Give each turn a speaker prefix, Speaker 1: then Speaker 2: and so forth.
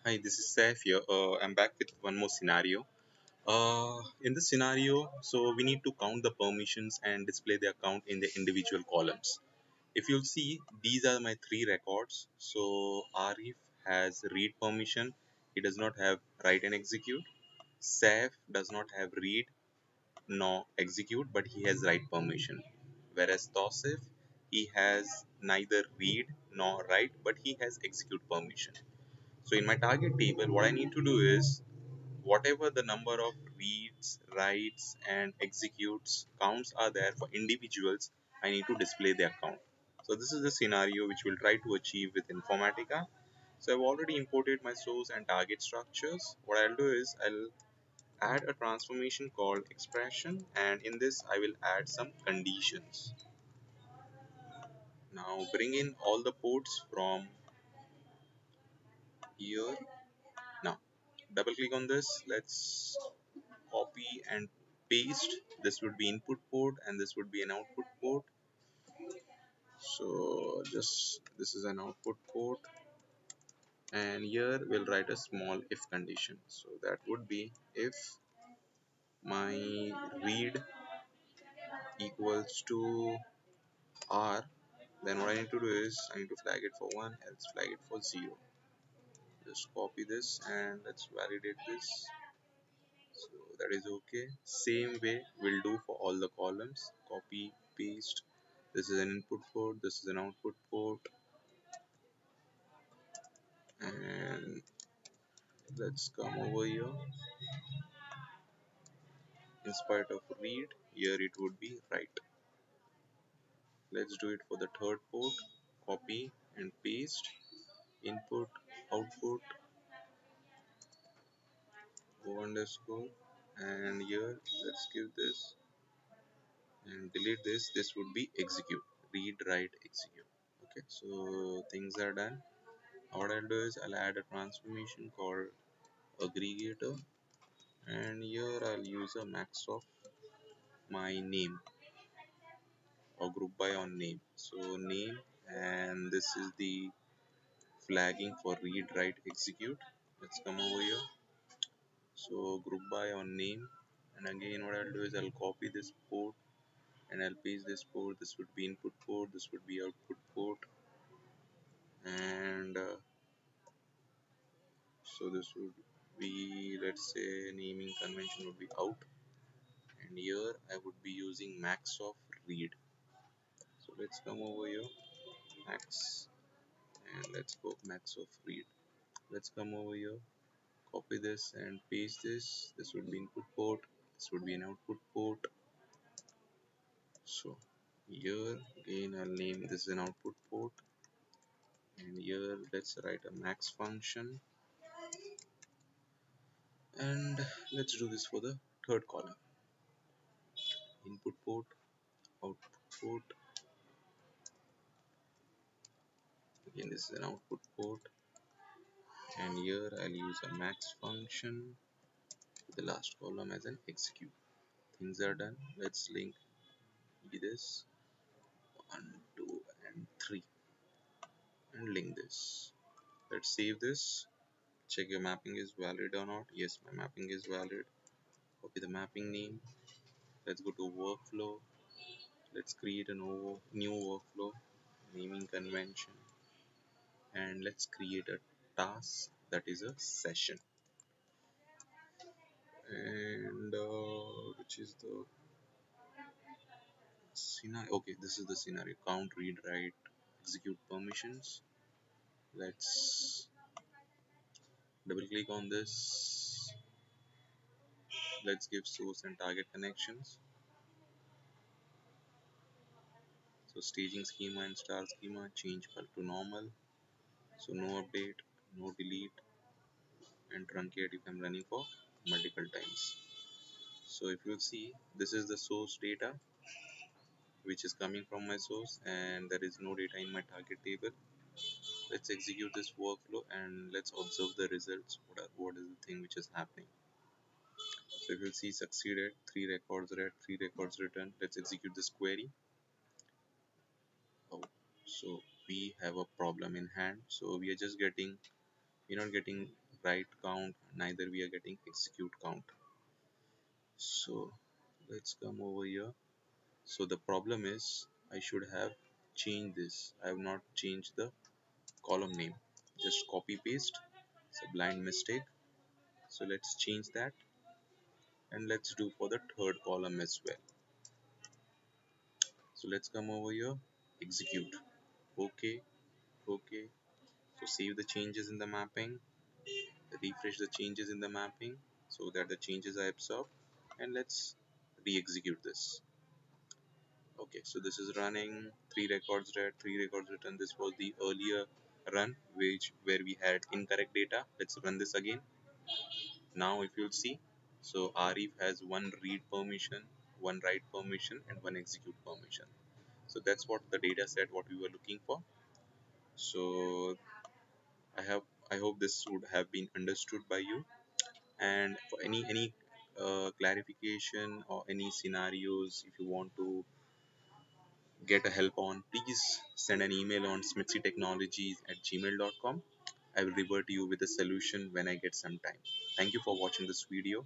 Speaker 1: Hi, this is Saif here. I'm back with one more scenario. In this scenario, so we need to count the permissions and display the account in the individual columns. If you'll see, these are my three records. So Arif has read permission. He does not have write and execute. Saif does not have read nor execute, but he has write permission. Whereas Tosif, he has neither read nor write, but he has execute permission. So in my target table, what I need to do is whatever the number of reads, writes, and executes counts are there for individuals, I need to display the account. So this is the scenario which we'll try to achieve with Informatica. So I've already imported my source and target structures. What I'll do is I'll add a transformation called expression, and in this I will add some conditions. Now bring in all the ports from here. Now double click on this. Let's copy and paste. This would be input port and this would be an output port. So just this is an output port, and here we'll write a small if condition. So that would be if my read equals to r, then what I need to do is I need to flag it for 1, else flag it for 0. Just copy this and let's validate this. So that is okay. Same way we'll do for all the columns. Copy, paste. This is an input port, this is an output port, and let's come over here. In spite of read, here it would be write. Let's do it for the third port. Copy and paste. Input, output, o underscore, and here let's give this and delete this. This would be execute. Read, write, execute. Okay, so things are done. What I'll do is I'll add a transformation called aggregator, and here I'll use a max of my name or group by on name. So name, and this is the flagging for read, write, execute. Let's come over here. So group by on name, and again what I'll do is I'll copy this port and I'll paste this port. This would be input port, this would be output port, and so this would be, let's say, naming convention would be out, and here I would be using max of read. So let's come over here, max, and let's go max of read. Let's come over here, copy this and paste this. This would be input port, this would be an output port. So here again I'll name this an output port, and here let's write a max function, and let's do this for the third column. Input port, output port, again this is an output port, and here I'll use a max function with the last column as an execute. Things are done. Let's link this 1, 2, and 3 and link this. Let's save this. Check your mapping is valid or not. Yes, my mapping is valid. Copy the mapping name. Let's go to workflow. Let's create a new workflow, naming convention, and let's create a task that is a session, and which is the scenario. Okay, this is the scenario: count, read, write, execute permissions. Let's double click on this. Let's give source and target connections. So staging schema and star schema, change bulk to normal. So no update, no delete, and truncate if I'm running for multiple times. So if you see, this is the source data which is coming from my source, and there is no data in my target table. Let's execute this workflow and let's observe the results. What is the thing which is happening? So if you see, succeeded, 3 records read, 3 records written. Let's execute this query. Oh, so we have a problem in hand. So we are just getting, we're not getting write count, neither we are getting execute count. So let's come over here. So the problem is I should have changed this. I have not changed the column name. Just copy paste. It's a blind mistake. So let's change that, and let's do for the third column as well. So let's come over here, execute. Okay, okay. So save the changes in the mapping, refresh the changes in the mapping so that the changes are absorbed, and let's re-execute this. Okay, so this is running, three records read, three records written. This was the earlier run where we had incorrect data. Let's run this again. Now if you'll see, so Arif has one read permission, one write permission, and one execute permission. So that's what the data set what we were looking for. So I have I hope this would have been understood by you. And for any clarification or any scenarios, if you want to get a help on, please send an email on smithytechnologies@gmail.com. I will revert you with a solution when I get some time. Thank you for watching this video.